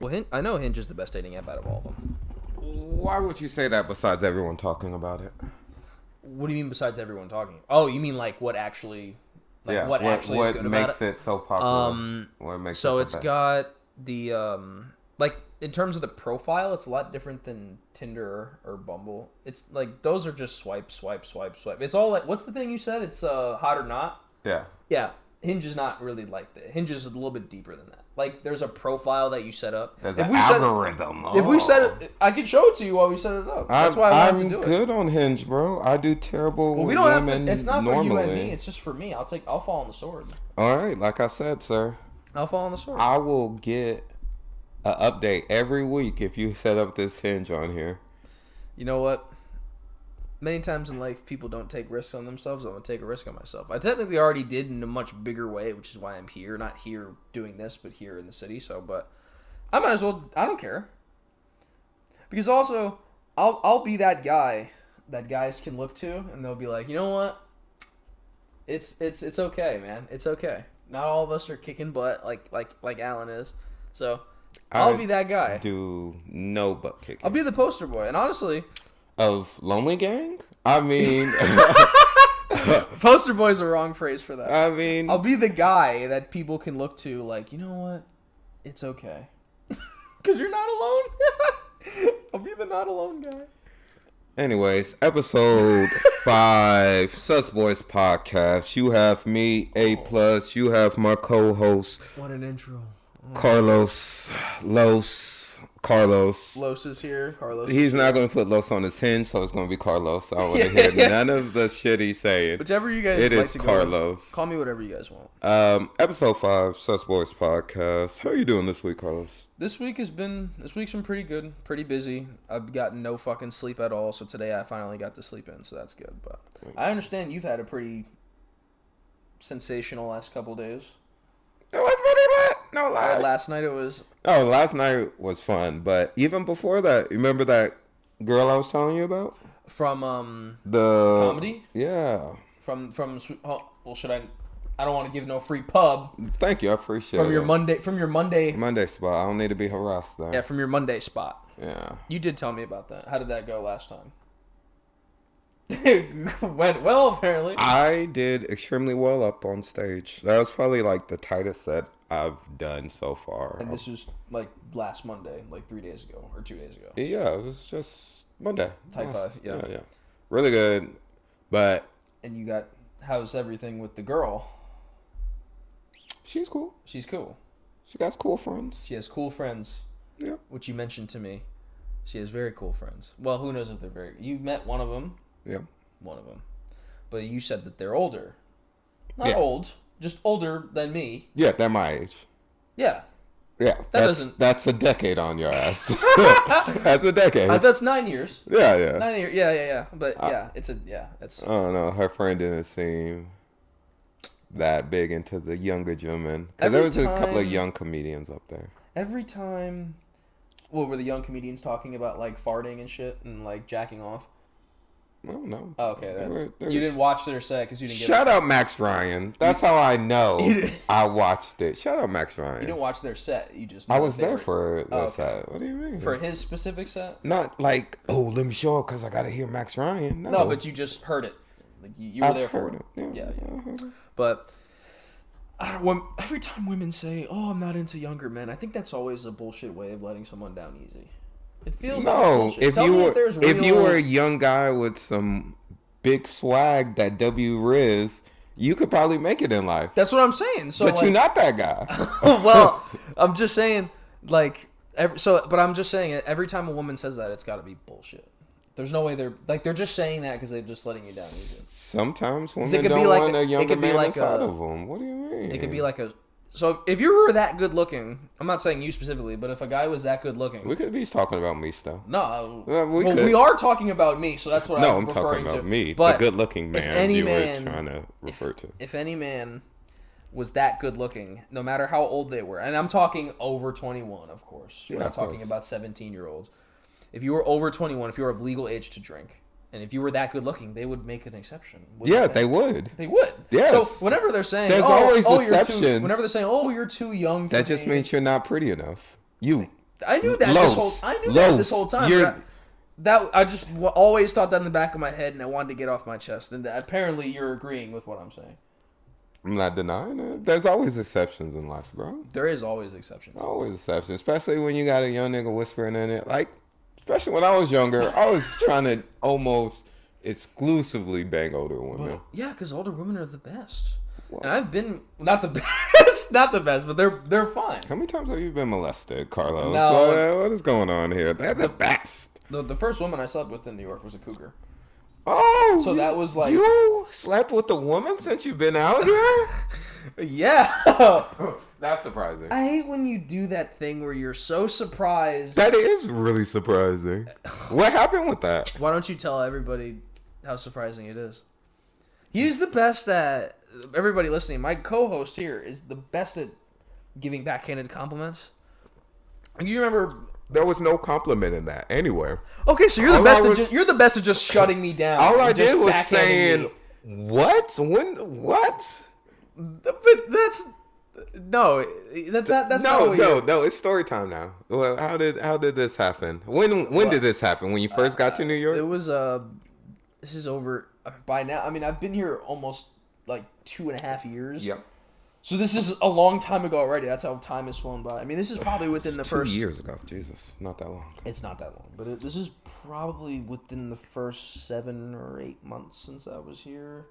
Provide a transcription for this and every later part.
Well, I know Hinge is the best dating app out of all of them. Why would you say that besides everyone talking about it? What do you mean besides everyone talking? Oh, you mean like what actually, what actually is good about it? What makes it so popular? What makes So it the it's best? got the like in terms of the profile, it's a lot different than Tinder or Bumble. It's like those are just swipe, swipe, swipe, swipe. It's all like what's the thing you said? It's hot or not. Yeah. Yeah. Hinge is not really like that. Hinge is a little bit deeper than that. Like, there's a profile that you set up. There's an algorithm. If we set it, I can show it to you while we set it up. That's why I wanted to do it. I'm good on Hinge, bro. I do terrible with women normally. It's not for you and me. It's just for me. I'll fall on the sword. All right, like I said, sir. I'll fall on the sword. I will get an update every week if you set up this Hinge on here. You know what? Many times in life, people don't take risks on themselves. I'm going to take a risk on myself. I technically already did in a much bigger way, which is why I'm here. Not here doing this, but here in the city. But I might as well. I don't care. Because also, I'll be that guy that guys can look to, and they'll be like, you know what? It's okay, man. It's okay. Not all of us are kicking butt like Alan is. So I'll be that guy. Do no butt kicking. I'll be the poster boy. And honestly, of Lonely Gang? I mean... Poster boy is the wrong phrase for that. I mean... I'll be the guy that people can look to like, you know what? It's okay. Because you're not alone. I'll be the not alone guy. Anyways, episode 5, Sus Boys Podcast. You have me, A+. You have my co-host. What an intro. Carlos. Los is here. Carlos. He's not going to put Los on his Hinge, so it's going to be Carlos. I don't want to hear none of the shit he's saying. Whichever you guys it like is to Carlos. Go. Call me whatever you guys want. Episode 5, Sus Boys Podcast. How are you doing this week, Carlos? This week's been pretty good. Pretty busy. I've gotten no fucking sleep at all, so today I finally got to sleep in, so that's good. But I understand you've had a pretty sensational last couple days. It was pretty lit. No lie. Last night it was... Oh, last night was fun. But even before that, you remember that girl I was telling you about? From, the... comedy? Yeah. From well, should I... I don't want to give no free pub. Thank you. I appreciate it. From your Monday... Monday spot. I don't need to be harassed there. Yeah, from your Monday spot. Yeah. You did tell me about that. How did that go last time? Went well, apparently. I did extremely well up on stage. That was probably like the tightest set I've done so far. And this was like last Monday, like 3 days ago or 2 days ago. Yeah, it was just Monday. Type 5, yeah. Yeah. Really good. But... And you got... How's everything with the girl? She's cool. She's cool. She got cool friends. She has cool friends. Yeah. Which you mentioned to me. She has very cool friends. Well, who knows if they're very... You met one of them. Yeah. One of them. But you said that they're older. Not old. Just older than me. Yeah, they're my age. Yeah. Yeah. That's a decade on your ass. That's a decade. That's 9 years. Yeah. 9 years. Yeah. But it's... I don't know. Her friend didn't seem that big into the younger gentlemen. Because there was a couple of young comedians up there. Every time... What were the young comedians talking about, like, farting and shit and, like, jacking off? Well, no. Oh, okay. You didn't watch their set because you didn't get... Shut up, Max Ryan. That's how I know I watched it. Shut up, Max Ryan. You didn't watch their set. You just... I was there for the set. What do you mean? For his specific set? Not like, oh, let me show it because I got to hear Max Ryan. No, but you just heard it. Like you were there for it. Yeah. But... every time women say, "Oh, I'm not into younger men," I think that's always a bullshit way of letting someone down easy. It feels like bullshit. If you were a young guy with some big swag that W Riz, you could probably make it in life. That's what I'm saying. So, but you're not that guy. Well, I'm just saying, but I'm just saying, every time a woman says that, it's got to be bullshit. There's no way they're just saying that because they're just letting you down easy. Sometimes women don't want a younger man inside of them. What do you mean? It could be like a... So if you were that good looking, I'm not saying you specifically, but if a guy was that good looking... We could be talking about me still. No. We are talking about me, so that's what I'm referring to. No, I'm talking about me, the good looking man you were trying to refer to. If any man was that good looking, no matter how old they were, and I'm talking over 21, of course. We're not talking about 17-year-olds. If you were over 21, if you were of legal age to drink, and if you were that good looking, they would make an exception. Yeah, they would. They would. Yes. So whenever they're saying, there's always exceptions. Whenever they're saying, "Oh, you're too young," that just means you're not pretty enough. I knew that this whole time. I just always thought that in the back of my head, and I wanted to get off my chest. And apparently, you're agreeing with what I'm saying. I'm not denying it. There's always exceptions in life, bro. There is always exceptions. Always exceptions, especially when you got a young nigga whispering in it. Like, especially when I was younger, I was trying to almost exclusively bang older women. Well, yeah, because older women are the best. Well, and I've been not the best, but they're fine. How many times have you been molested, Carlos? No, what is going on here? They're the best. The first woman I slept with in New York was a cougar. Oh, so that was like you slept with a woman since you've been out here. Yeah, that's surprising. I hate when you do that thing where you're so surprised. That is really surprising. What happened with that? Why don't you tell everybody how surprising it is? He's the best at. Everybody listening, my co-host here is the best at giving backhanded compliments. You remember there was no compliment in that anywhere. Okay, so you're the best. You're the best at just shutting me down. All I did was saying, "What? When? What?" But that's no. That's not. No. It's story time now. Well, how did this happen? When did this happen? When you first got to New York? It was This is over by now. I mean, I've been here almost like 2.5 years. Yep. So this is a long time ago already. That's how time has flown by. I mean, this is probably within the first 2 years ago. Jesus, not that long. It's not that long, but this is probably within the first 7 or 8 months since I was here.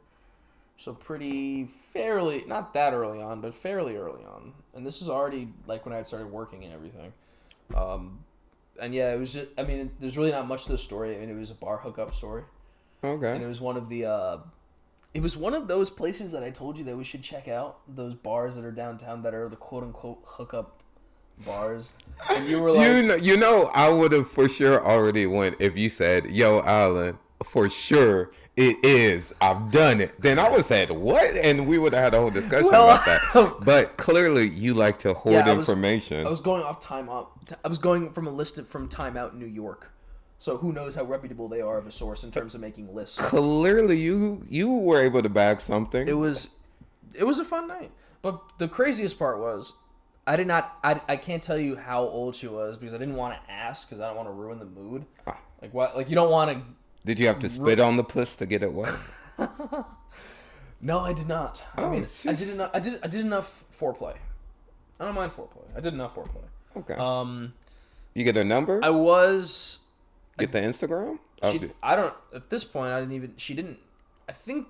So fairly, not that early on, but fairly early on. And this is already like when I had started working and everything. And yeah, it was just. I mean, there's really not much to the story. I mean, it was a bar hookup story. Okay. And it was one of the. It was one of those places that I told you that we should check out. Those bars that are downtown that are the quote unquote hookup bars. And you were like, you know, I would have for sure already went if you said, "Yo, Alan, for sure it is. I've done it." Then I would have said, "What?" And we would have had a whole discussion about that. But clearly, you like to hoard information. I was going off Time Out. I was going from a list from Time Out New York. So who knows how reputable they are of a source in terms of making lists. Clearly, you were able to bag something. It was a fun night. But the craziest part was, I can't tell you how old she was because I didn't want to ask because I don't want to ruin the mood. Like what? Like you don't want to. Did you have to spit on the puss to get it wet? No, I did not. I mean, I did enough. I did enough foreplay. I don't mind foreplay. I did enough foreplay. Okay. You get a number? I was. Get the Instagram? I don't. At this point, I didn't even. She didn't. I think.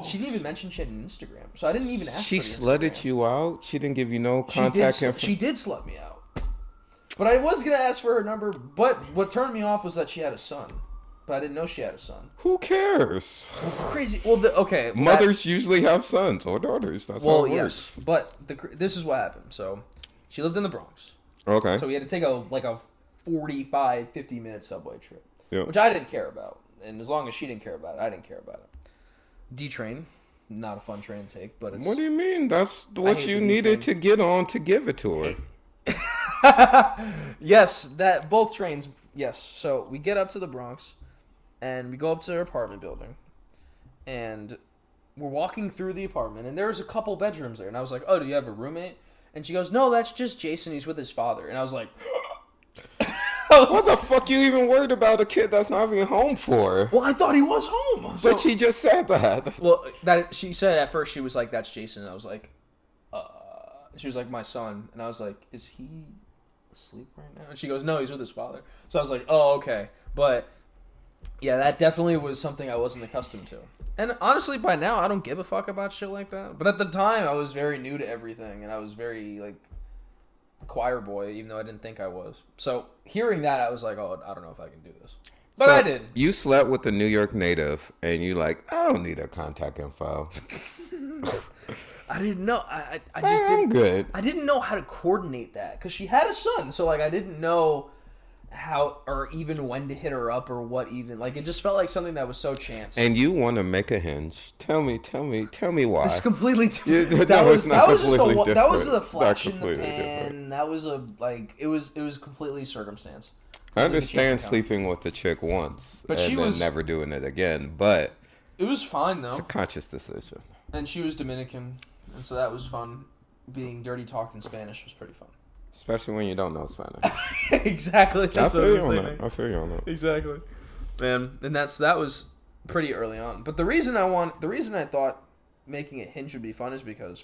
She didn't even mention she had an Instagram, so I didn't even ask. She slutted you out. She didn't give you no contact info. She did slut me out. But I was gonna ask for her number. But what turned me off was that she had a son. But I didn't know she had a son. Who cares? Crazy. Well, okay. Mothers usually have sons or daughters. That's how it works. Yes. But this is what happened. So, she lived in the Bronx. Okay. So we had to take a 45, 50-minute subway trip. Yep. Which I didn't care about. And as long as she didn't care about it, I didn't care about it. D-train. Not a fun train to take, but it's... What do you mean? That's what you needed to get on to give it to her. Yes, both trains. Yes. So we get up to the Bronx, and we go up to her apartment building, and we're walking through the apartment, and there's a couple bedrooms there, and I was like, "Oh, do you have a roommate?" And she goes, "No, that's just Jason. He's with his father." And I was like, "What the fuck you even worried about a kid that's not even home for?" Well, I thought he was home. But she just said that. Well, she said at first she was like, "That's Jason." And I was like, She was like, "My son." And I was like, "Is he asleep right now?" And she goes, "No, he's with his father." So I was like, "Oh, okay." But yeah, that definitely was something I wasn't accustomed to. And honestly, by now, I don't give a fuck about shit like that. But at the time, I was very new to everything, and I was very like choir boy, even though I didn't think I was. So hearing that, I was like, "Oh, I don't know if I can do this." But so I did. You slept with a New York native, and you like, "I don't need her contact info." I didn't know. I just I'm good. I didn't know how to coordinate that because she had a son, so like I didn't know how or even when to hit her up or what even like it just felt like something that was so chance. And you want to make a hinge? Tell me why? It's completely different. That was a flash in the pan. That was a like it was completely circumstance. I understand sleeping with a chick once, but she was never doing it again. But it was fine though. It's a conscious decision. And she was Dominican, and so that was fun. Being dirty talked in Spanish was pretty fun. Especially when you don't know Spanish. Exactly. That's what I was saying. I feel you on that. Exactly. Man, and that was pretty early on. But the reason I thought making it Hinge would be fun is because,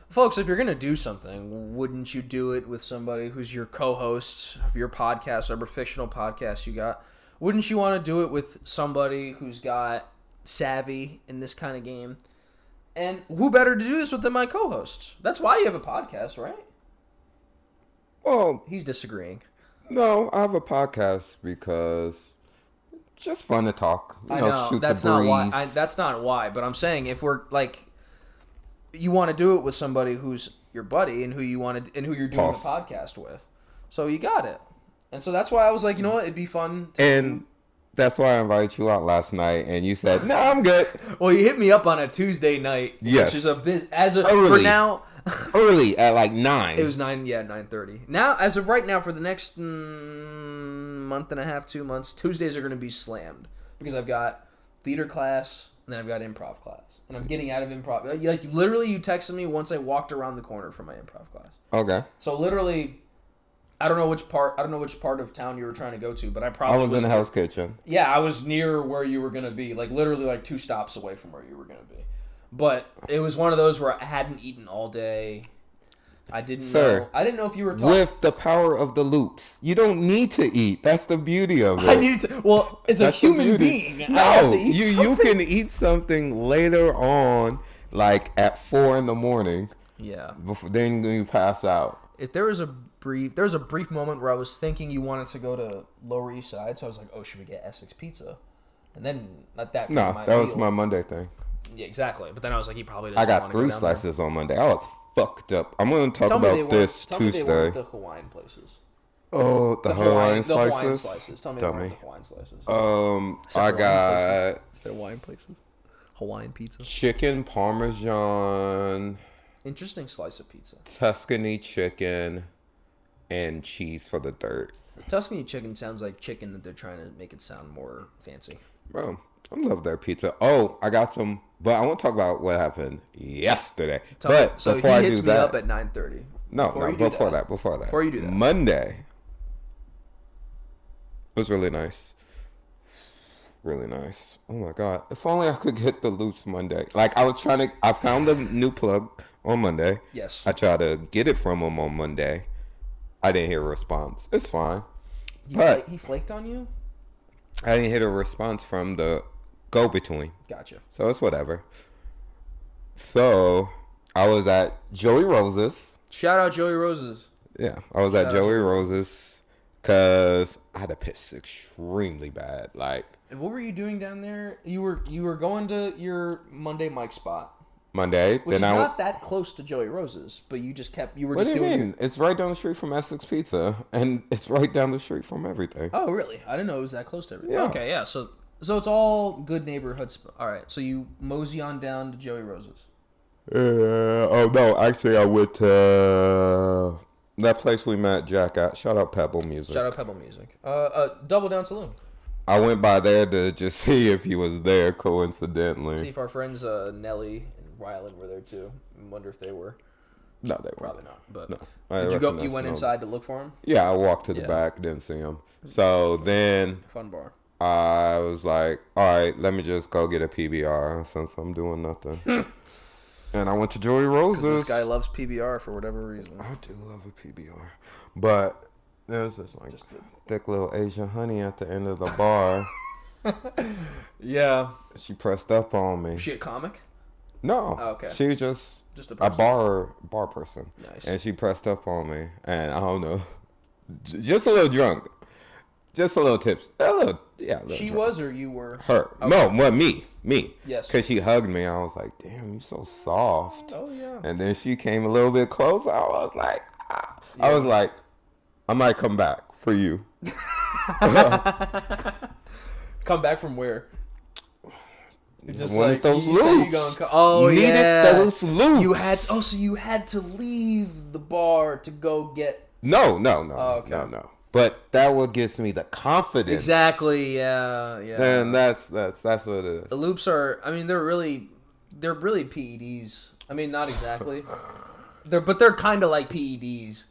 folks, if you're gonna do something, wouldn't you do it with somebody who's your co-host of your podcast, whatever fictional podcast you got? Wouldn't you want to do it with somebody who's got savvy in this kind of game? And who better to do this with than my co-host? That's why you have a podcast, right? Well, He's disagreeing. no, I have a podcast because just fun to talk. I know shoot that's the not breeze. why. That's not why. But I'm saying if we're like, you want to do it with somebody who's your buddy and who you want to and who you're doing the podcast with, so you got it. And so that's why I was like, you know what, it'd be fun. And that's why I invited you out last night, and you said, "No, I'm good." Well, you hit me up on a Tuesday night, yes, which is early. For now. Early at like 9. It was 9:30. Now, as of right now, for the next month and a half, 2 months, Tuesdays are going to be slammed because I've got theater class and then I've got improv class, and I'm getting out of improv. Like literally, you texted me once I walked around the corner from my improv class. Okay. So literally, I don't know which part of town you were trying to go to, but I was in the Hell's Kitchen. Yeah, I was near where you were going to be, like literally like 2 stops away from where you were going to be. But it was one of those where I hadn't eaten all day. I didn't know if you were talking. With the power of the loops. You don't need to eat. That's the beauty of it. I need to. Well, as a human being, no, I have to eat you can eat something later on, like at 4 a.m. Yeah. Then you pass out. If there was a brief moment where I was thinking you wanted to go to Lower East Side, so I was like, oh, should we get Essex Pizza? And then let that. No, that was my Monday thing. Yeah, exactly. But then I was like, he probably doesn't. I got 3 slices on Monday. I was fucked up. I'm going to talk about this Tuesday. Tell me they weren't the Hawaiian places. Oh, the Hawaiian slices? The Hawaiian slices. Tell me they weren't the Hawaiian slices. I got... The Hawaiian places. Hawaiian pizza. Chicken Parmesan. Interesting slice of pizza. Tuscany chicken and cheese for the dirt. Tuscany chicken sounds like chicken that they're trying to make it sound more fancy. Bro, I love their pizza. Oh, I got some, but I want to talk about what happened yesterday. So he hits me up at 9:30. Before that. Before you do that. Monday was really nice. Really nice. Oh my God. If only I could get the loops Monday. Like I found a new plug on Monday. Yes. I tried to get it from him on Monday. I didn't hear a response. It's fine. He flaked on you? I didn't hear a response from the go-between. Gotcha. So it's whatever. So I was at Joey Rose's. Shout out Joey Rose's. Yeah, I was at Joey Rose's because I had to piss extremely bad. Like. And what were you doing down there? You were going to your Monday mic spot. Monday. Which is not that close to Joey Rose's, but you just kept... What do you mean? It's right down the street from Essex Pizza, and it's right down the street from everything. Oh, really? I didn't know it was that close to everything. Yeah. Okay, yeah. So it's all good neighborhoods. All right, so you mosey on down to Joey Rose's. Oh, no. Actually, I went to that place we met Jack at. Shout out Pebble Music. Double Down Saloon. I went by there to just see if he was there, coincidentally. See if our friends Nelly and Rylan were there too. I wonder if they were. No, they were probably not. But no, did you go? You went inside to look for him? Yeah, I walked to the back, didn't see him. So then, fun bar. I was like, all right, let me just go get a PBR since I'm doing nothing. And I went to Joey Rose's. This guy loves PBR for whatever reason. I do love a PBR, but there's this thick little Asian honey at the end of the bar. Yeah. She pressed up on me. Was she a comic? No. Oh, okay. She was just a bar person. Nice. And she pressed up on me, and I don't know, just a little drunk, just a little tips, She drunk. was, or you were? Her. Okay. No, me. Yes. Because she hugged me. I was like, damn, you so soft. Oh yeah. And then she came a little bit closer. I was like, Yeah. I was like, I might come back for you. Come back from where? Just wanted those loops. Needed those loops. So you had to leave the bar to go get. No. Okay. No. But that what gives me the confidence. Exactly. Yeah. Then that's what it is. The loops are. I mean, they're really PEDs. I mean, not exactly. They're kind of like PEDs.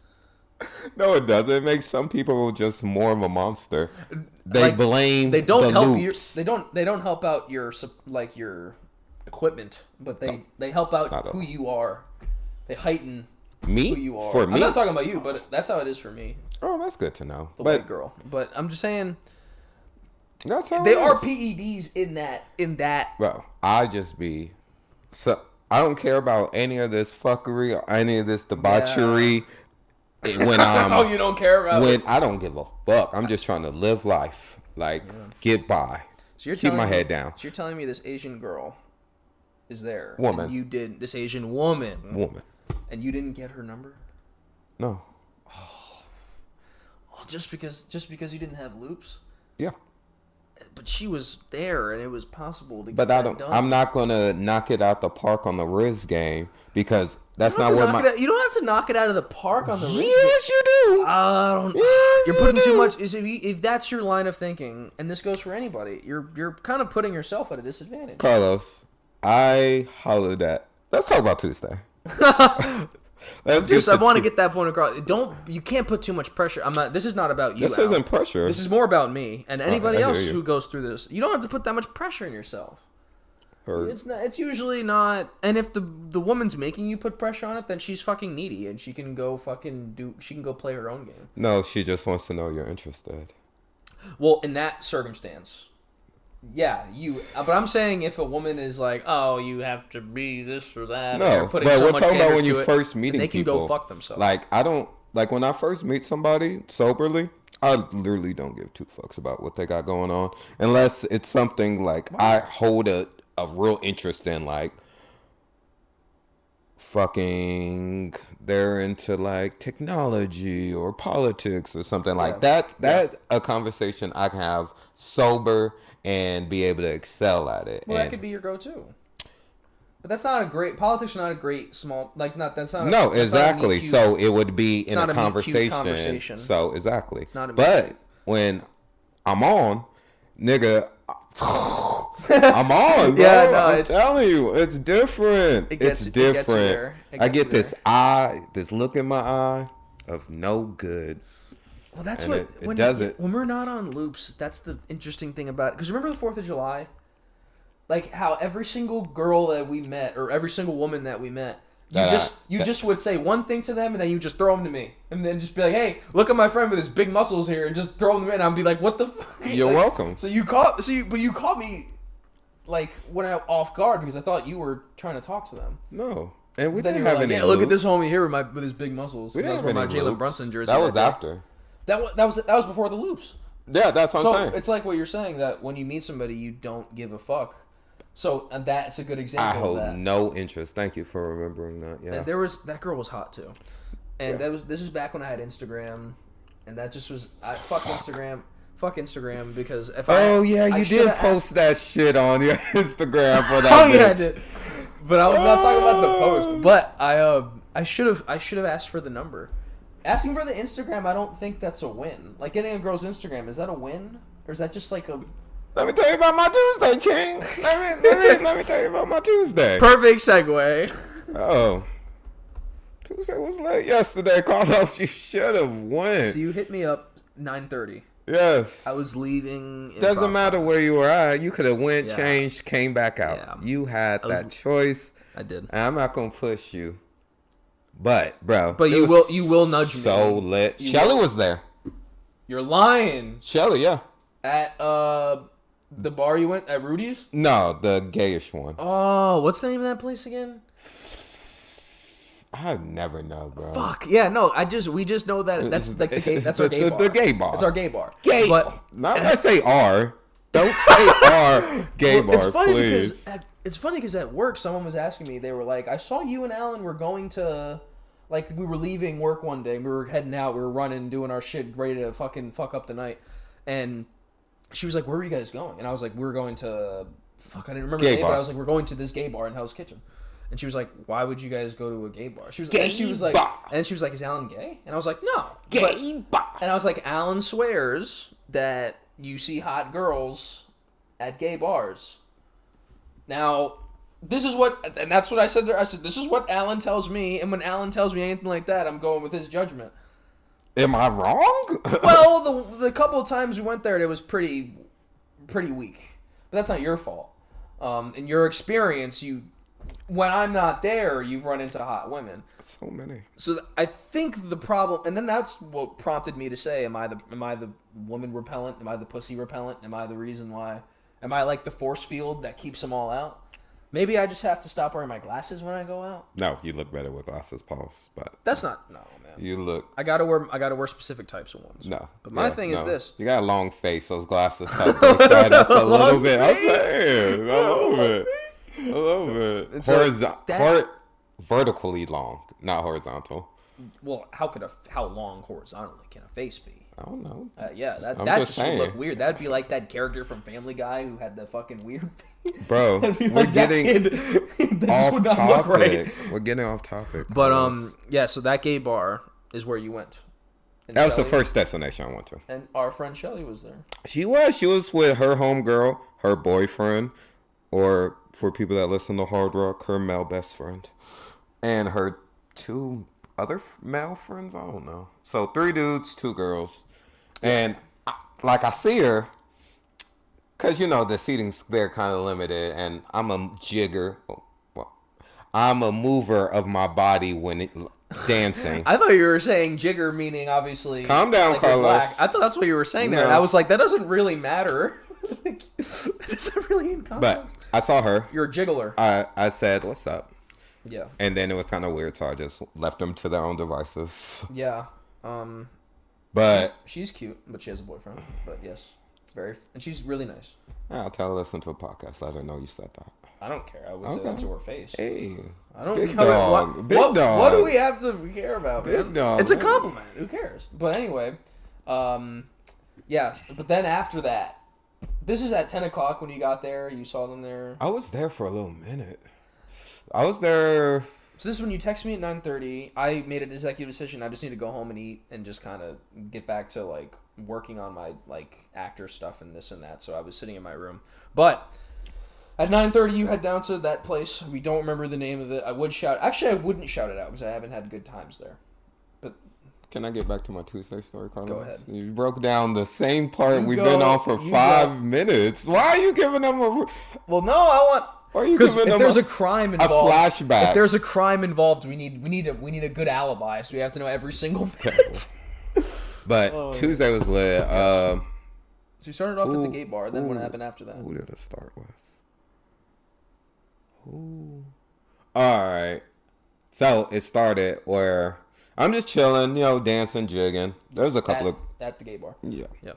No, it doesn't. It makes some people just more of a monster. They Like, blame they don't the help you. loops. They don't help out your like your equipment, but they help out Not at who all. you are. They heighten Me? who you are. For I'm me? not talking about you, but that's how it is for me, Oh, that's good to know. the But white girl. But I'm just saying that's how they it are is. PEDs in that. Bro, I just be so I don't care about any of this fuckery or any of this debauchery. When Oh, you don't care about when it. I don't give a fuck. I'm just trying to live life, like get by, So you're keep telling my me, head down. So you're telling me this Asian girl is there, Woman. and you did this Asian woman, Woman, and you didn't get her number? no, Well, just because you didn't have loops, yeah. but she was there, and it was possible to get But that done. I'm not gonna knock it out the park on the Riz game because that's You not don't what have to my. knock it out- You don't have to knock it out of the park on the wrist. Yes, you do. I don't. Yes, You're you putting too do. much. If that's your line of thinking, and this goes for anybody, you're kind of putting yourself at a disadvantage. Carlos, I hollered at. Let's talk about Tuesday. Let's Just, I get want to get that point across. You can't put too much pressure. I'm not. This is not about you. This Al. isn't pressure. This is more about me and anybody I hear else you. who goes through this. You don't have to put that much pressure on yourself. Heard. It's not. It's usually not. And if the woman's making you put pressure on it, then she's fucking needy, and she can go She can go play her own game. No, she just wants to know you're interested. Well, in that circumstance, yeah, you. But I'm saying if a woman is like, "Oh, you have to be this or that," No, and you're but putting so we're much talking about standards when to you it, first then meeting they can people. go fuck themselves. Like I don't like when I first meet somebody soberly. I literally don't give two fucks about what they got going on unless it's something like I hold a real interest in, like fucking they're into like technology or politics or something like that. That's a conversation I can have sober and be able to excel at it. Well, and that could be your go-to. But that's not a great politics. Are not a great small like not. That's not. no, that's exactly. Not a meet cute- So it would be in not a a meet cute conversation. conversation. So exactly. It's not a meet but cute. when I'm on, nigga, I'm on, bro. Yeah, no, I'm telling you, it's different. It gets- It's it gets you different. there. It I gets you get this eye, this look in my eye of no good. Well, that's And what it does it. when we're not on loops. That's the interesting thing about it. Because remember the 4th of July, like how every single girl that we met or every single woman that we met, you just would say one thing to them and then you just throw them to me and then just be like, hey, look at my friend with his big muscles here and just throw them in. I'd be like, what the? Fuck? You're Like, welcome. So you caught me like when I off guard because I thought you were trying to talk to them. No. And we Then didn't you were have like, any yeah, look at loops. this homie here with his big muscles. We And that didn't was have where any my Jalen loops. Brunson jersey. That was day. after. That was before the loops. Yeah, that's what I'm So saying. it's like what you're saying that when you meet somebody, you don't give a fuck. So and that's a good example. I of hold that. no interest. Thank you for remembering that. Yeah. And that girl was hot too, and this is back when I had Instagram, and that just was fuck Instagram because if yeah, you did post that shit on your Instagram for that. Oh yeah, I bitch. did. But I was not talking about the post. But I should have asked for the number. Asking for the Instagram, I don't think that's a win. Like getting a girl's Instagram, is that a win or is that just like a Let me tell you about my Tuesday, King. Let me tell you about my Tuesday. perfect segue? Oh, Tuesday was late yesterday, Carlos. You should have went. So you hit me up 9:30. Yes. I was leaving. Doesn't improv. matter where you were at. You could have went, Yeah. changed, came back out. Yeah. You had was- that choice. I did. And I'm not gonna push you. But, bro. But it you was will nudge me. So lit. You Shelly will. was there. You're lying. Shelly, yeah. At the bar you went at Rudy's? No, the gayish one. Oh, what's the name of that place again? I never know, bro. Fuck. Yeah, no, we just know that that's like the gay, that's our gay bar. The gay bar. It's our gay bar. Gay. But Not when I say R. Don't say R. Gay well, bar, it's funny please. because at work someone was asking me, they were like, I saw you and Alan were going to, like, we were leaving work one day, we were heading out, we were running, doing our shit, ready to fucking fuck up the night, and she was like, where were you guys going? And I was like, we were going to, fuck, I didn't remember Gay the name, bar. but I was like, we're going to this gay bar in Hell's Kitchen. And she was like, why would you guys go to a gay bar? She was like, bar. and then she was like, is Alan gay? And I was like, no. Gay bar. And I was like, Alan swears that you see hot girls at gay bars. Now, this is what, and that's what I said to her. I said, this is what Alan tells me, and when Alan tells me anything like that, I'm going with his judgment. Am I wrong? Well, the couple of times we went there, it was pretty weak. But that's not your fault. In your experience, when I'm not there, you've run into hot women. So many. So I think the problem, and then that's what prompted me to say, am I the woman repellent? Am I the pussy repellent? Am I the reason why? Am I like the force field that keeps them all out? Maybe I just have to stop wearing my glasses when I go out. No, you look better with glasses, Pulse. But that's not man. You look. I gotta wear specific types of ones. No, but my thing is this: you got a long face. Those glasses help right up a little bit. I'm saying, I love it. So vertically long, not horizontal. Well, how long horizontally can a face be? I don't know. Yeah, that just would look weird. That'd be like that character from Family Guy who had the fucking weird face. Bro, we're getting off topic. Right. We're getting off topic. But yeah. So that gay bar is where you went. And that was the first destination I went to. And our friend Shelly was there. She was with her homegirl, her boyfriend, or for people that listen to Hard Rock, her male best friend, and her 2 other male friends. I don't know. So 3 dudes, 2 girls, and I see her. Because, the seating's there kind of limited, and I'm a jigger. Well, I'm a mover of my body when dancing. I thought you were saying jigger, meaning obviously... Calm down, Carlos. I thought that's what you were saying there, and I was like, that doesn't really matter. Is that really in context? But I saw her. You're a jiggler. I said, what's up? Yeah. And then it was kind of weird, so I just left them to their own devices. Yeah. But... She's cute, but she has a boyfriend. But yes. And she's really nice. I'll tell her to listen to a podcast. Let her know you said that. I don't care. I would say that to her face. Hey, I don't big care. Dog. Big dog. What do we have to care about, man? Big dog. It's a compliment. Who cares? But anyway, yeah. But then after that, this is at 10 o'clock when you got there. You saw them there. I was there for a little minute. I was there. So this is when you text me at 9:30. I made an executive decision. I just need to go home and eat and just kind of get back to like working on my like actor stuff and this and that. So I was sitting in my room. But at 9:30, you head down to that place. We don't remember the name of it. I would shout. Actually, I wouldn't shout it out because I haven't had good times there. But can I get back to my Tuesday story, Carlos? Go ahead. You broke down the same part we've been on for 5 minutes. Why are you giving them a? Well, no, I want. Because if there's a crime involved, a flashback. If there's a crime involved, we need a good alibi. So we have to know every single minute. But Tuesday was lit. So you started off at the gay bar. Then what happened after that? Who did I start with? Who? All right. So it started where I'm just chilling, dancing, jigging. There's a couple at the gay bar. Yeah. Yeah.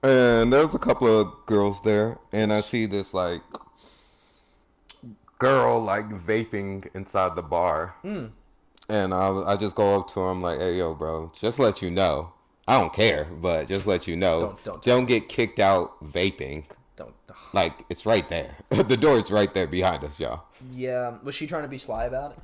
And there's a couple of girls there, and I see this like girl like vaping inside the bar. And I just go up to her. I'm like, hey, yo, bro, just let you know. I don't care, but just let you know. Don't get kicked out vaping. Don't. Like, it's right there. The door is right there behind us, y'all. Yeah. Was she trying to be sly about it?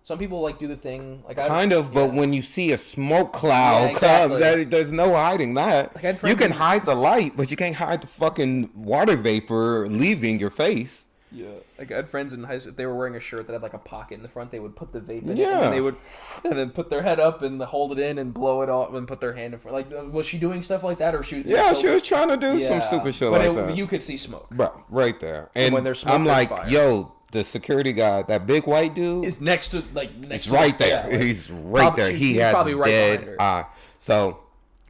Some people like do the thing. Like but when you see a smoke cloud come, there's no hiding that. Like you can hide the light, but you can't hide the fucking water vapor leaving your face. Yeah, like I had friends in high school. If they were wearing a shirt that had like a pocket in the front, they would put the vape in it, and they would, and then put their head up and hold it in and blow it off and put their hand in front. Like, was she doing stuff like that, or she was? Yeah, she was trying to do some stupid shit like that. You could see smoke, right there. And when there's smoke, I'm like, fire. Yo, the security guy, that big white dude, is next to It's right there. Yeah, he's right there. He has probably right dead eye. So,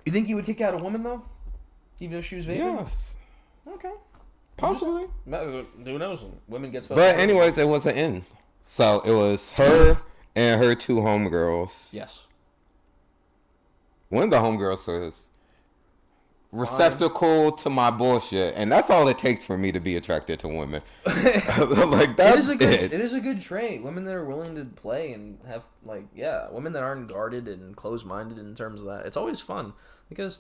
you think he would kick out a woman though, even if she was vaping? Yes. Okay. Possibly. Who knows? Women get. But anyways, it wasn't in. So it was her and her 2 homegirls. Yes. One of the homegirls was receptacle to my bullshit, and that's all it takes for me to be attracted to women. Like that's it is a good trait. Women that are willing to play and have women that aren't guarded and closed-minded in terms of that. It's always fun because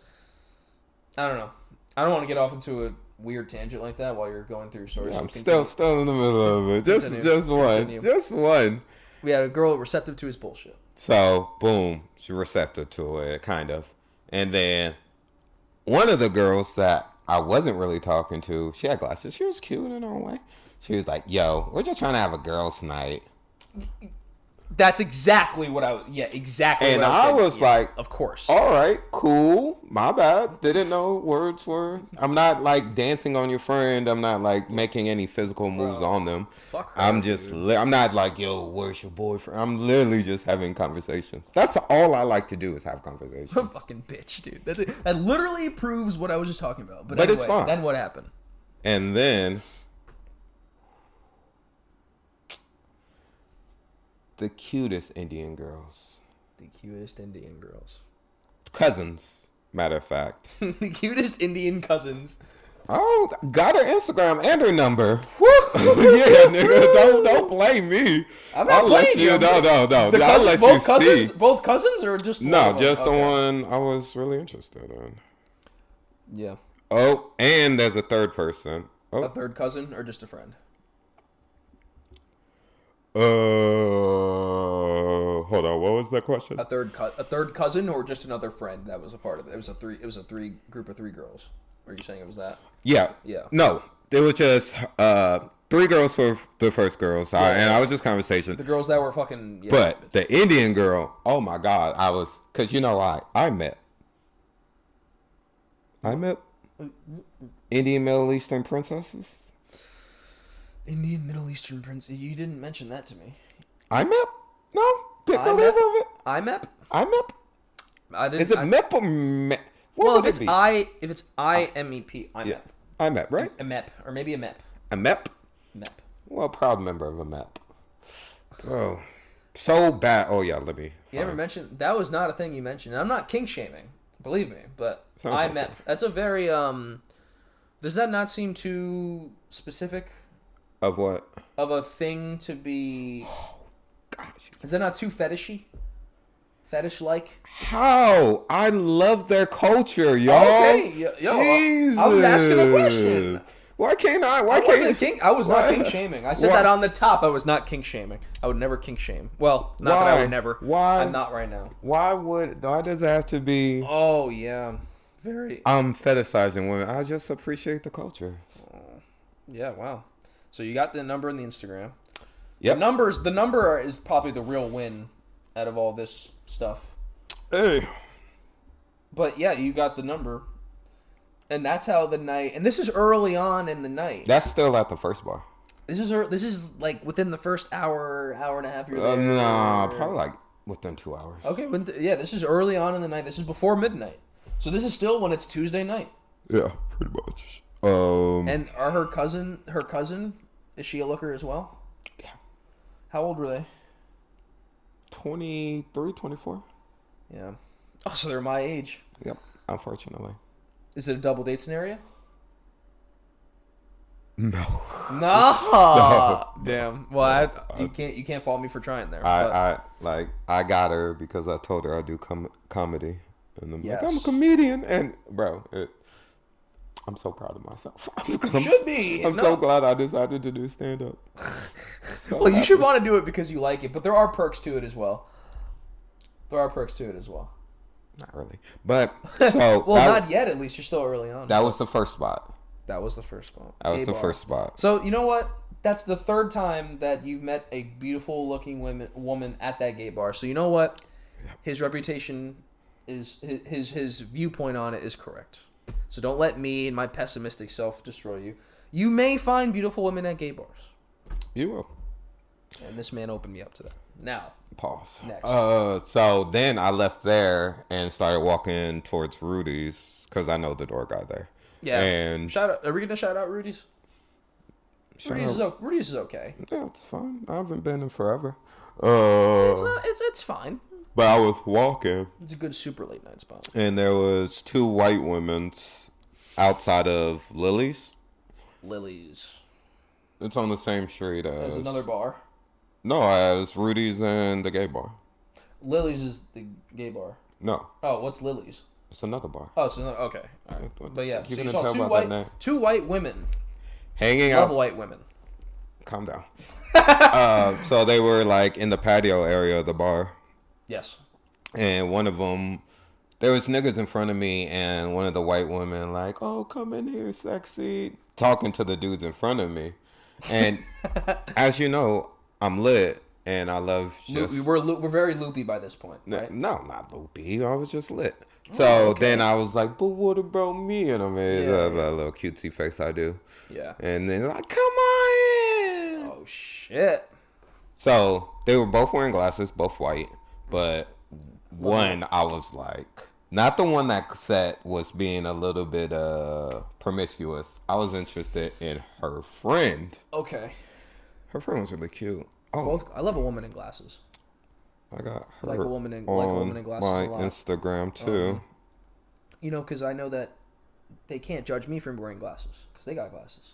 I don't know. I don't want to get off into a weird tangent like that while you're going through your story. Yeah, I'm still in the middle of it. Just one. We had a girl receptive to his bullshit. So boom, she receptive to it, kind of. And then one of the girls that I wasn't really talking to, she had glasses. She was cute in her own way. She was like, "Yo, we're just trying to have a girls' night." That's exactly what I was. Yeah, exactly. And what I was like, of course. All right, cool. My bad. Didn't know words were. I'm not like dancing on your friend. I'm not like making any physical moves on them. Fuck her, I'm just. I'm not like, yo, where's your boyfriend? I'm literally just having conversations. That's all I like to do is have conversations. Fucking bitch, dude. That's it. That literally proves what I was just talking about. But it's anyway, fine. Then what happened? And then the cutest Indian girls. The cutest Indian girls. Cousins, matter of fact. The cutest Indian cousins. Oh, got her Instagram and her number. Yeah, nigga, don't blame me. I'm not playing you. No. I'll let both you cousins, see. Both cousins, or just no, just the one I was really interested in. Yeah. Oh, and there's a third person. Oh. A third cousin, or just a friend? Hold on. What was that question? A third cousin, or just another friend that was a part of it. It was a group of three girls. Are you saying it was that? Yeah. Yeah. No, it was just 3 girls for the first girls, and I was just conversation. The girls that were fucking. Yeah, but the Indian girl, oh my god, because you know I met Indian Middle Eastern princesses. Indian Middle Eastern prince. You didn't mention that to me. IMEP? No, pick the live of it. IMEP? IMEP? Is it MEP or MEP? Well, if it's IMEP, IMEP. Yeah. IMEP, right? A MEP, or maybe a MEP. A MEP? MEP. Well, proud member of a MEP. Bro, so bad. Oh yeah, let me. You never mentioned that was not a thing you mentioned. I'm not kink shaming, believe me, but IMEP. Okay. That's a very Does that not seem too specific? Of what? Of a thing to be. Oh, gosh. Is that not too fetishy? Fetish-like? How? I love their culture, y'all. Okay. Jesus. I was asking a question. Why can't I? I was not kink shaming. I said that on the top. I was not kink shaming. I would never kink shame. Well, not that I would never. Why? I'm not right now. Why does it have to be? Oh, yeah. Very. I'm fetishizing women. I just appreciate the culture. Oh, yeah, wow. So you got the number in the Instagram. Yep. The number is probably the real win out of all this stuff. Hey. But yeah, you got the number. And that's how the night, and this is early on in the night. That's still at the first bar. This is like within the first hour and a half you're there. No, probably like within 2 hours. Okay, yeah, this is early on in the night. This is before midnight. So this is still when it's Tuesday night. Yeah, pretty much. And are her cousin, is she a looker as well? Yeah. How old were they? 23, 24. Yeah. Oh, so they're my age. Yep, unfortunately. Is it a double date scenario? No. No. Damn. Well, you can't fault me for trying there. I got her because I told her I do comedy, and I'm like, I'm a comedian, and bro, I'm so proud of myself. You should be. I'm so glad I decided to do stand up. Well, you should want to do it because you like it, but there are perks to it as well. Not really, but so well, not yet. At least you're still early on. That was the first spot. That was the first spot. First spot. So you know what? That's the third time that you've met a beautiful looking woman at that gay bar. So you know what? His reputation is his viewpoint on it is correct. So don't let me and my pessimistic self destroy you. You may find beautiful women at gay bars. You will. And this man opened me up to that. Now. Pause. Next. So then I left there and started walking towards Rudy's because I know the door guy there. Yeah. And shout out. Are we gonna shout out Rudy's? Rudy's is okay. Yeah, it's fine. I haven't been in forever. It's fine. But I was walking. It's a good super late night spot. And there was 2 white women outside of Lily's. It's on the same street as... There's another bar. No, as Rudy's and the gay bar. Lily's is the gay bar. No. Oh, what's Lily's? It's another bar. Oh, it's another... Okay. All right. But yeah, so you saw 2 white women. Hanging out. Love white women. Calm down. So they were like in the patio area of the bar. Yes. And one of them... There was niggas in front of me, and one of the white women like, oh, come in here, sexy. Talking to the dudes in front of me. And as you know... I'm lit, and I love just. We're very loopy by this point, right? No, not loopy. I was just lit. So then I was like, but what about me? And I made a little cutesy face I do. Yeah. And then like, come on in. Oh, shit. So they were both wearing glasses, both white. But one, I was like, not the one that said was being a little bit promiscuous. I was interested in her friend. Okay. Her friend was really cute. I love a woman in glasses. I got her like a woman in glasses my a lot. Instagram too. You know, because I know that they can't judge me for wearing glasses because they got glasses,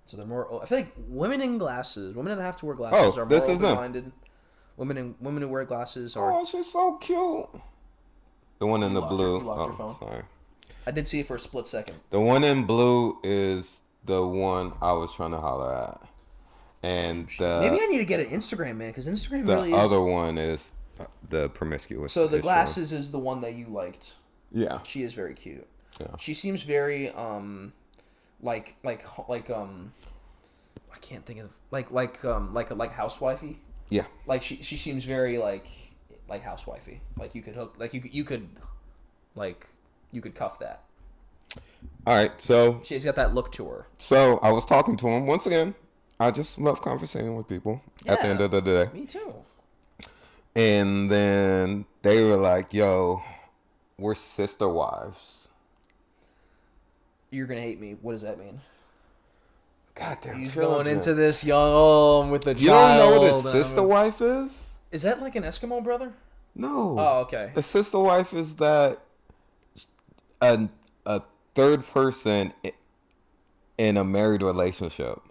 so they're more. I feel like women that have to wear glasses are more open-minded. Women who wear glasses are. Oh, she's so cute. The one in the blue. You locked your phone. Sorry. I did see it for a split second. The one in blue is the one I was trying to holler at, and maybe I need to get an Instagram, man, because Instagram really is. The other one is the promiscuous. So the glasses is the one that you liked. Yeah. She is very cute. Yeah. She seems very like I can't think of like housewifey. Yeah. Like she seems very like housewifey. Like you could hook you could cuff that. All right, so she's got that look to her. So I was talking to him once again. I just love conversating with people at the end of the day. Me too. And then they were like, yo, we're sister wives. You're going to hate me. What does that mean? Goddamn. He's going into this young with a child. You don't know what a sister wife is? Is that like an Eskimo brother? No. Oh, okay. A sister wife is that a third person in a married relationship.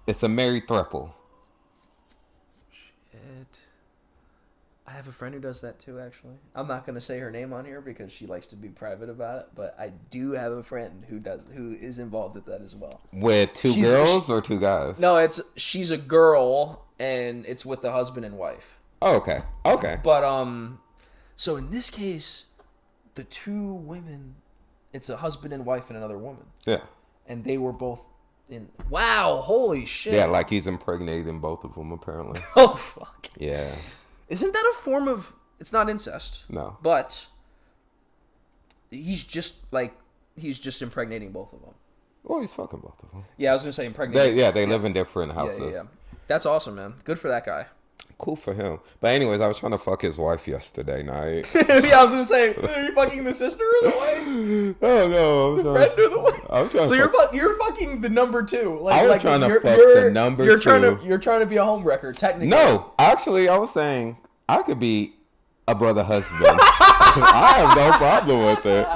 It's a married throuple. Shit. I have a friend who does that too, actually. I'm not going to say her name on here because she likes to be private about it, but I do have a friend who is involved with that as well. With two girls or two guys? No, she's a girl and it's with the husband and wife. Oh, okay. Okay. But so in this case, the two women, it's a husband and wife and another woman. Yeah. And they were both in. Wow! Holy shit! Yeah, like he's impregnating both of them apparently. Oh fuck! Yeah. Isn't that a form of? It's not incest. No. But he's just impregnating both of them. Oh, he's fucking both of them. Yeah, I was gonna say impregnating. They live in different houses. Yeah. That's awesome, man. Good for that guy. Cool for him. But anyways, I was trying to fuck his wife yesterday night. Yeah, I was gonna say, are you fucking the sister or the wife? Oh no, the friend or the wife. So you're fucking the number two. Like, I was trying to fuck the number two. You're trying to be a home wrecker, technically. No, actually, I was saying I could be a brother husband. I have no problem with it.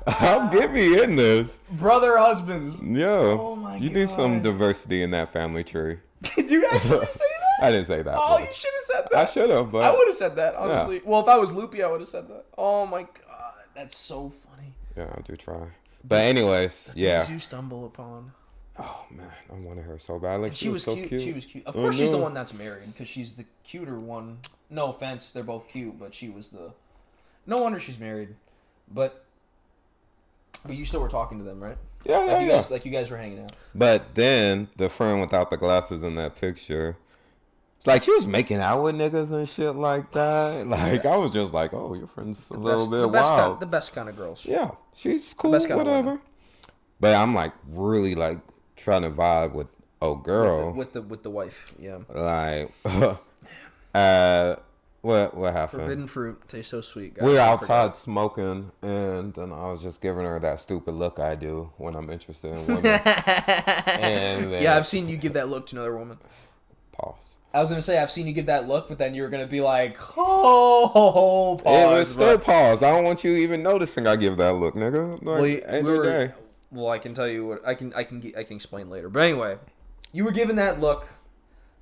I'll get me in this. Brother husbands. Yeah. Oh my god. You need some diversity in that family tree. Did you actually say that? I didn't say that. Oh, you should have said that. I should have, but I would have said that, honestly. Yeah. Well, if I was loopy, I would have said that. Oh my god, that's so funny. Yeah, I do try. But anyways, things you stumble upon. Oh man, I wanted her so bad. Like she was so cute. She was cute. Of course, she's the one that's married because she's the cuter one. No offense, they're both cute, but she was the. No wonder she's married. But you still were talking to them, right? Yeah, you guys were hanging out. But then the friend without the glasses in that picture, it's like she was making out with niggas and shit like that. Like I was just like, oh, your friend's a little bit wild. The best kind of girls. Yeah, she's cool. Whatever. But I'm like really like trying to vibe with girl with the wife. Yeah. Like, What happened? Forbidden fruit tastes so sweet. Guys. We were outside smoking, and then I was just giving her that stupid look I do when I'm interested in women. And then, yeah, I've seen you give that look to another woman. Pause. I was gonna say I've seen you give that look, but then you were gonna be like, oh, pause. It was still pause. I don't want you even noticing I give that look, nigga. Like, well, I can tell you what I can explain later. But anyway, you were giving that look.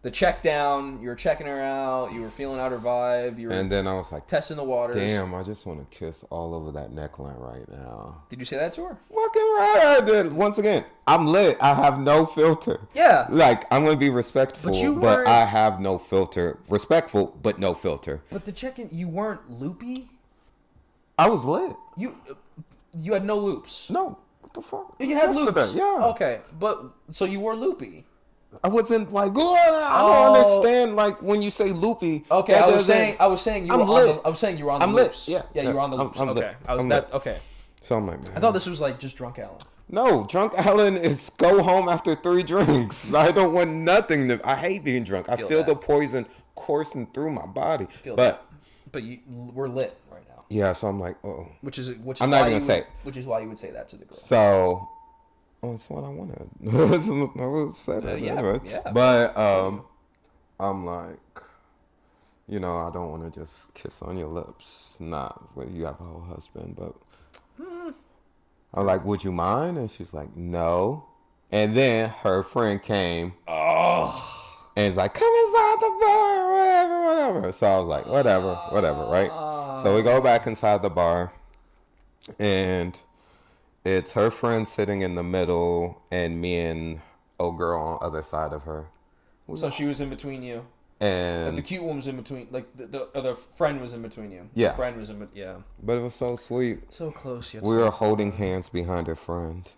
The check down, you were checking her out, you were feeling out her vibe, and then I was like, testing the waters. Damn, I just want to kiss all over that neckline right now. Did you say that to her? Fucking right, I did. Once again, I'm lit. I have no filter. Yeah. Like, I'm going to be respectful, but I have no filter. Respectful, but no filter. But the check-in, you weren't loopy? I was lit. You had no loops? No. What the fuck? You had loops? Yeah. Okay, but, so you were loopy? I wasn't like, oh, I don't understand. Like when you say loopy. Okay, I was saying you were on the. I was saying you were on the loops. Yeah, you were on the loops. I'm okay, lit. I was I'm that. lit. Okay, so I'm like, man. I thought this was like just drunk Alan. No, drunk Alan is go home after 3 drinks. I don't want nothing. I hate being drunk. I feel the poison coursing through my body. But we're lit right now. Yeah, so I'm like, oh. Which is I'm not even gonna say. Which is why you would say that to the girl. So, that's what I wanted. I would say that. Yeah. But I'm like, I don't want to just kiss on your lips. Not when you have a whole husband, but. I'm like, would you mind? And she's like, no. And then her friend came. Oh. And it's like, come inside the bar, whatever. So I was like, whatever, right? So we go back inside the bar. And it's her friend sitting in the middle and me and old girl on the other side of her. So she was in between you. And like the cute one was in between, like the other friend was in between you. Yeah. The friend was in yeah. But it was so sweet. So close, yet we were holding hands behind her friend.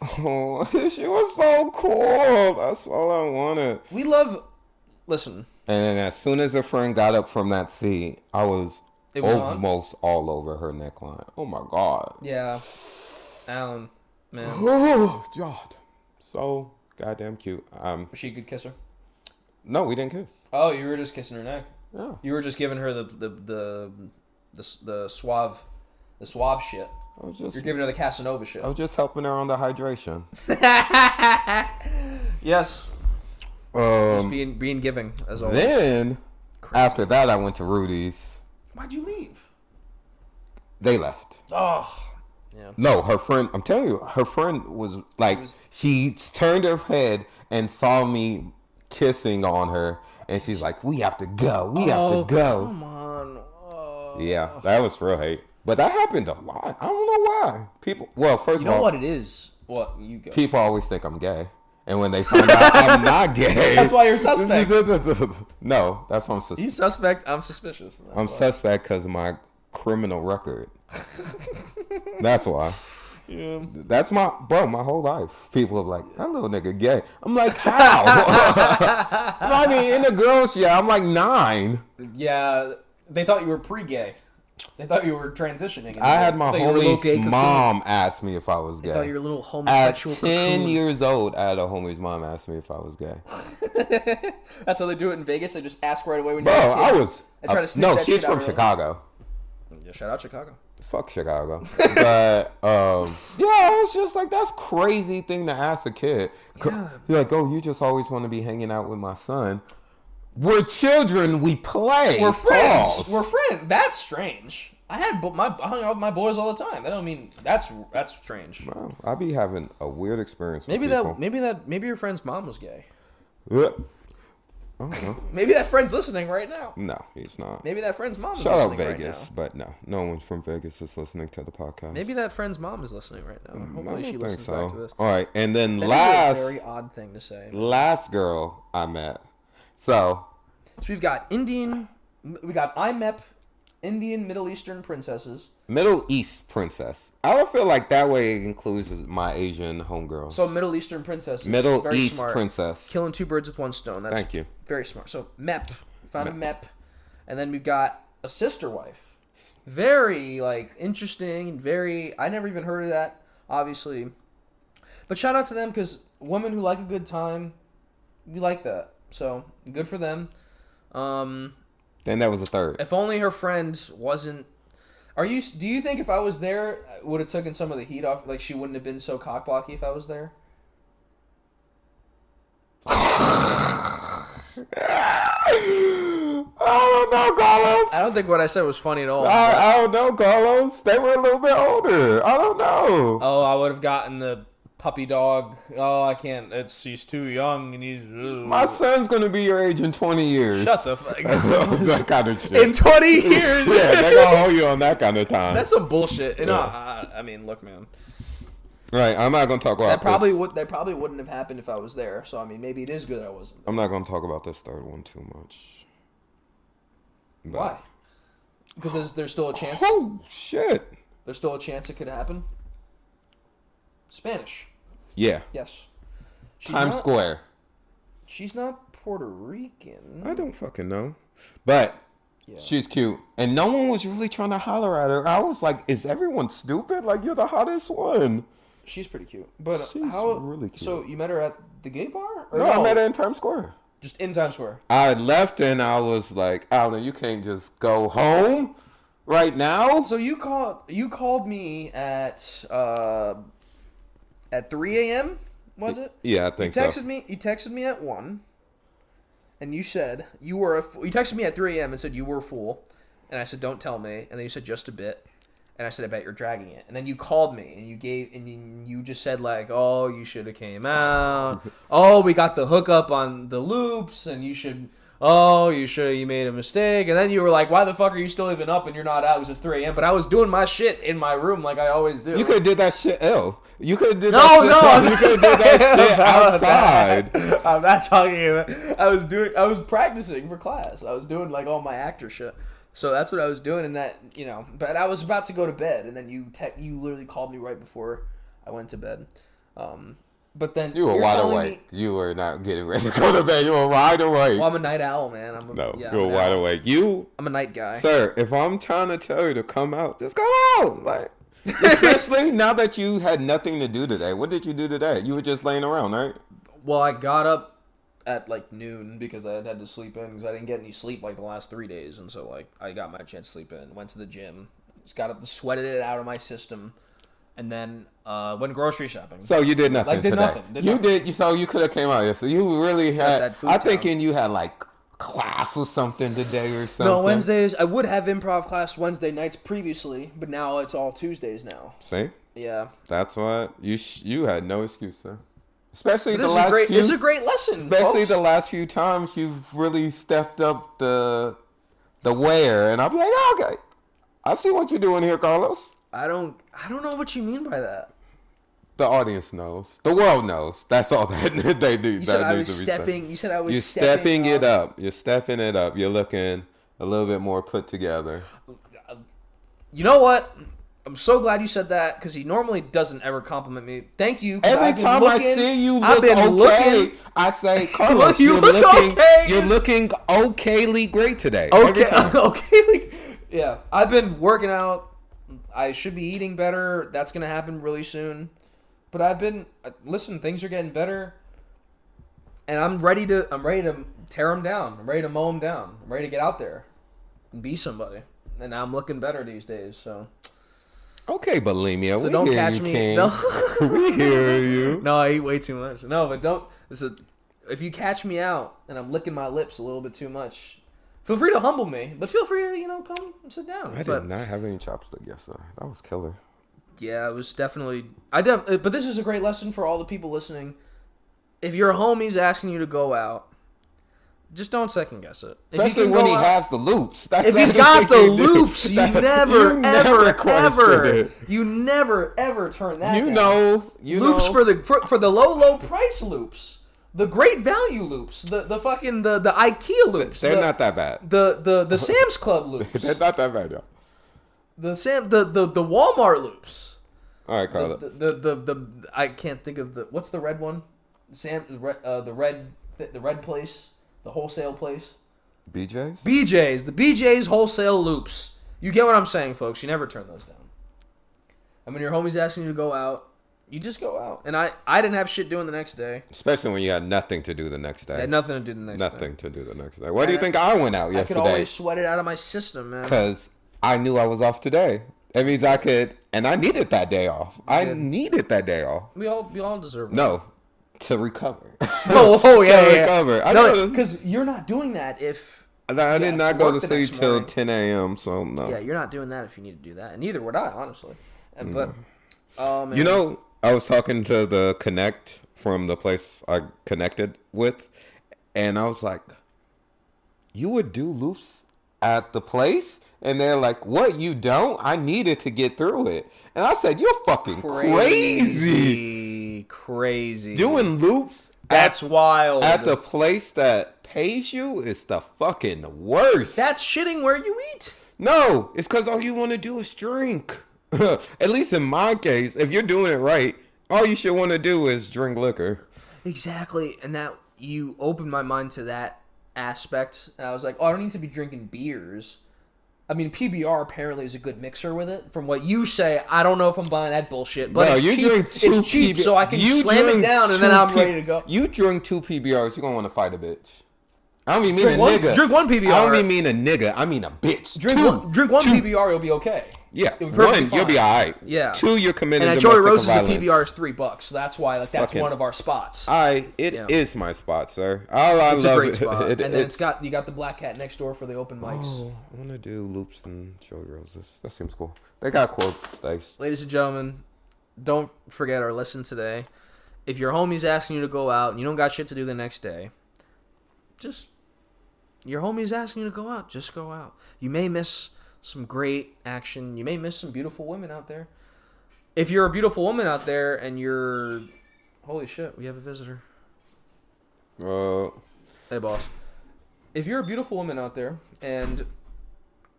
Oh, she was so cool. That's all I wanted. We love, listen. And then as soon as her friend got up from that seat, I was almost all over her neckline. Oh my God. Yeah. Alan, man. Oh, God. So goddamn cute. Was she a good kisser? No, we didn't kiss. Oh, you were just kissing her neck. Yeah. You were just giving her the suave shit. You're giving her the Casanova shit. I was just helping her on the hydration. Yes. Just being giving as always. Then after that, I went to Rudy's. Why'd you leave? They left. Oh. Yeah. No, her friend. I'm telling you, her friend was like, she turned her head and saw me kissing on her, and she's like, we have to go. We have to go. Come on. Yeah, that was real hate. But that happened a lot. I don't know why. People, well, first of all, you know what it is? What you go. People always think I'm gay. And when they find out I'm not gay. That's why you're suspect. No, that's why I'm suspect. You suspect, I'm suspicious. I'm suspect because of my criminal record. That's why. Yeah. That's my whole life. People are like, that little nigga gay. I'm like, how? I mean, in the girls, I'm like 9. Yeah, they thought you were pre-gay. They thought you were transitioning. I had my homie's mom ask me if I was gay. They thought you were a little homosexual. At 10 years old, I had a homie's mom ask me if I was gay. That's how they do it in Vegas. They just ask right away when you're a kid. I was. They try to sneak that she's shit from out Chicago. Yeah, shout out Chicago. Fuck Chicago. But yeah, it's just like that's crazy thing to ask a kid. Yeah. You're like, oh, you just always want to be hanging out with my son. We're children. We play. We're friends. We're friends. That's strange. I hung out with my boys all the time. That don't mean that's strange. Wow, I be having a weird experience. Maybe your friend's mom was gay. I don't know. Maybe that friend's listening right now. No, he's not. Maybe that friend's mom is listening listening Vegas, right now. But no one from Vegas is listening to the podcast. Maybe that friend's mom is listening right now. Hopefully she listens back to this. All right, and then that is a very odd thing to say. Last girl I met. So we've got IMEP, Indian Middle Eastern princesses. Middle East princess. I would feel like that way it includes my Asian homegirls. So Middle Eastern princess. Middle East smart. Princess. Killing 2 birds with 1 stone. That's Thank you. Very smart. So MEP. Found a MEP. And then we've got a sister wife. Very interesting and very. I never even heard of that, obviously. But shout out to them because women who like a good time, we like that. So good for them. Then that was a third. If only her friend wasn't. Do you think if I was there, would have taken some of the heat off? Like she wouldn't have been so cockblocky if I was there. I don't know, Carlos. I don't think what I said was funny at all. I don't know, Carlos. They were a little bit older. I don't know. Oh, I would have gotten the puppy dog. Oh, I can't. He's too young and he's. My son's gonna be your age in 20 years. Shut the fuck up. That kind of shit. In 20 years. Yeah, they're gonna hold you on that kind of time. That's some bullshit. Yeah. I mean, look, man. Right, I'm not gonna talk about that probably wouldn't have happened if I was there. So I mean, maybe it is good I wasn't. I'm not gonna talk about this third one too much. But why? Because there's still a chance. Oh shit! There's still a chance it could happen. Spanish. Yeah. Yes. Times Square. She's not Puerto Rican. I don't fucking know. But she's cute. And no one was really trying to holler at her. I was like, is everyone stupid? Like, you're the hottest one. She's pretty cute. But she's really cute. So you met her at the gay bar? Or no, I met her in Times Square. Just in Times Square? I left and I was like, Alan, you can't just go home right now. So you called me at 3 a.m., was it? Yeah, I think so. You texted me at 1, and you said you texted me at 3 a.m. and said you were a fool, and I said don't tell me, and then you said just a bit, and I said I bet you're dragging it, and then you called me and you just said like, oh, you should have came out, oh, we got the hookup on the loops, and you made a mistake. And then you were like, why the fuck are you still even up and you're not out because it's 3 a.m.? But I was doing my shit in my room like I always do. You could have did that shit You could have did that shit. You could have did that shit outside. I'm not talking about. I was practicing for class. I was doing like all my actor shit. So that's what I was doing, and that, but I was about to go to bed, and then you literally called me right before I went to bed. But then you were wide awake. You were not getting ready to go to bed. You were wide awake. Well, I'm a night owl, man. You were wide awake. I'm a night guy. Sir, if I'm trying to tell you to come out, just come out. Like, especially now that you had nothing to do today. What did you do today? You were just laying around, right? Well, I got up at like noon because I had to sleep in because I didn't get any sleep like the last 3 days, and so like I got my chance to sleep in. Went to the gym, just got up, sweated it out of my system. And then went grocery shopping. So you did nothing. Like did today. Nothing. So you could have came out. So you really had. I'm thinking you had like class or something today or something. No, Wednesdays. I would have improv class Wednesday nights previously, but now it's all Tuesdays now. See? Yeah. That's why you had no excuse, sir. Especially this is a great lesson. Especially folks. The last few times you've really stepped up the wear, and I'll be like, oh, okay, I see what you're doing here, Carlos. I don't know what you mean by that. The audience knows. The world knows. That's all that they do. You said I was stepping it up. You're stepping it up. You're looking a little bit more put together. You know what? I'm so glad you said that because he normally doesn't ever compliment me. Thank you. Every time I see you look okay, I say, Carlos, you're looking okayly great today. Okay, okayly. Yeah, I've been working out. I should be eating better. That's going to happen really soon. But things are getting better. And I'm ready to tear them down. I'm ready to mow them down. I'm ready to get out there and be somebody. And I'm looking better these days, so. Okay, bulimia. So don't catch me. We hear you. No, I eat way too much. No, but don't. If you catch me out and I'm licking my lips a little bit too much, feel free to humble me, but feel free to, come and sit down. I did not have any chopstick yesterday. That was killer. Yeah, it was definitely... But this is a great lesson for all the people listening. If your homie's asking you to go out, just don't second guess it. Especially when he has the loops. If he's got the loops, you never, ever turn that down. Loops for the low price loops. The great value loops, the fucking the IKEA loops. They're not that bad. The Sam's Club loops. They're not that bad, y'all. The Walmart loops. All right, Carla. The I can't think of what's the red one? The red place, the wholesale place. BJ's. The BJ's wholesale loops. You get what I'm saying, folks. You never turn those down. And when your homie's asking you to go out, you just go out. And I didn't have shit doing the next day. Especially when you had nothing to do the next day. I had nothing to do the next day. Nothing to do the next day. Why do you think I went out yesterday? I could always sweat it out of my system, man. Because I knew I was off today. That means I could, and I needed that day off. Needed that day off. We all deserve it. No, to recover. Yeah. Recover. No, because you're not doing that if... I did not go to sleep till 10 a.m., so no. Yeah, you're not doing that if you need to do that. And neither would I, honestly. But, I was talking to the Connect from the place I connected with, and I was like, you would do loops at the place? And they're like, what, you don't? I needed to get through it. And I said, you're fucking crazy. Crazy. Doing loops? That's wild. At the place that pays you is the fucking worst. That's shitting where you eat. No, it's because all you want to do is drink. At least in my case, if you're doing it right, all you should want to do is drink liquor. Exactly, and that you opened my mind to that aspect, and I was like, oh, I don't need to be drinking beers. I mean, PBR apparently is a good mixer with it. From what you say, I don't know if I'm buying that bullshit, but it's cheap. It's cheap, so I can slam it down, and then I'm ready to go. You drink 2 PBRs, you're going to want to fight a bitch. I don't mean a nigga. Drink 1 PBR. I don't mean a nigga. I mean a bitch. Drink one PBR, you'll be okay. Yeah, 1, you'll be alright. Yeah. 2, you're committing domestic violence. And at Joey Rose's, a PBR is $3, so that's why that's one of our spots. It is my spot, sir. It's a great spot. And then you got the Black Cat next door for the open mics. Oh, I want to do loops and Joey Rose's. That seems cool. They got cool steaks. Ladies and gentlemen, don't forget our lesson today. If your homie's asking you to go out and you don't got shit to do the next day, your homie's asking you to go out, just go out. You may miss some great action. You may miss some beautiful women out there. If you're a beautiful woman out there and you're... Holy shit, we have a visitor. Hey, boss. If you're a beautiful woman out there and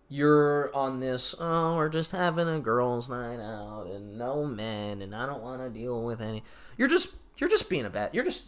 you're on this, oh, we're just having a girls' night out and no men and I don't want to deal with any... You're just being you're just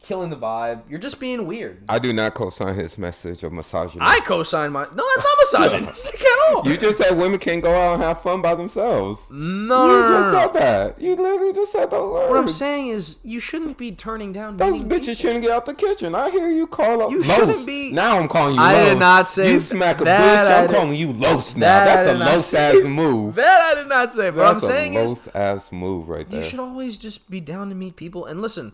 killing the vibe. You're just being weird. I do not co-sign his message of misogyny. I co-sign No, that's not misogynistic at all. You just said women can't go out and have fun by themselves. No. You just said that. You literally just said those words. What I'm saying is you shouldn't be turning down those bitches people. Shouldn't get out the kitchen. I hear you call up. You shouldn't be. Now I'm calling you I Los. Did not say you smack a bitch. I'm calling you Los now. That's a Los ass move. That I did not say. What I'm saying is Los ass move right there. You should always just be down to meet people and listen.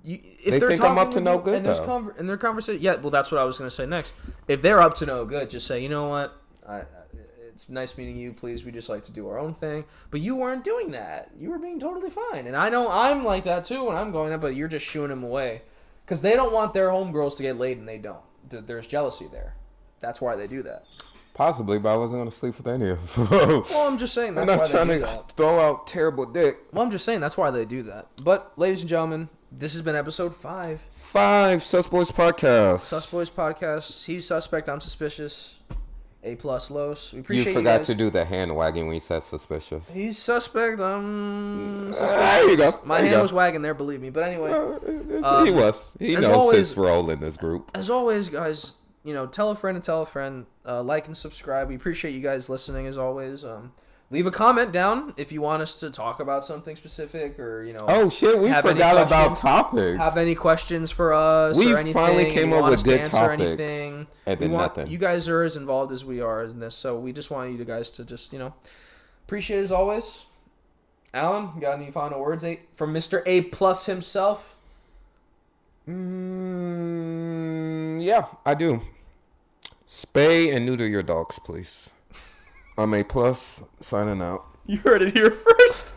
If they think I'm up to no good, though. In their conversation, yeah, well, that's what I was going to say next. If they're up to no good, just say, you know what, it's nice meeting you. Please, we just like to do our own thing. But you weren't doing that. You were being totally fine. And I know I'm like that too when I'm going up, but you're just shooing them away. Because they don't want their homegirls to get laid and they don't. There's jealousy there. That's why they do that. Possibly, but I wasn't going to sleep with any of them. Well, I'm just saying that's why they do that. I'm not trying to throw out terrible dick. Well, I'm just saying that's why they do that. But, ladies and gentlemen, this has been episode 5. Sus Boys Podcast. Sus Boys Podcast. He's suspect. I'm suspicious. A+ Los. We appreciate you forgot guys. To do the hand wagging when you said suspicious. He's suspect. I'm suspicious. There you go. My hand was wagging there, believe me. But anyway. He was. He knows always, his role in this group. As always, guys, tell a friend and tell a friend. Like and subscribe. We appreciate you guys listening as always. Leave a comment down if you want us to talk about something specific or, Oh, shit, we forgot about topics. Have any questions for us or anything. We finally came up with good topics. Anything. And then nothing. You guys are as involved as we are in this, so we just want you guys to just, appreciate it as always. Alan, got any final words from Mr. A+ himself? Yeah, I do. Spay and neuter your dogs, please. I'm A+, signing out. You heard it here first.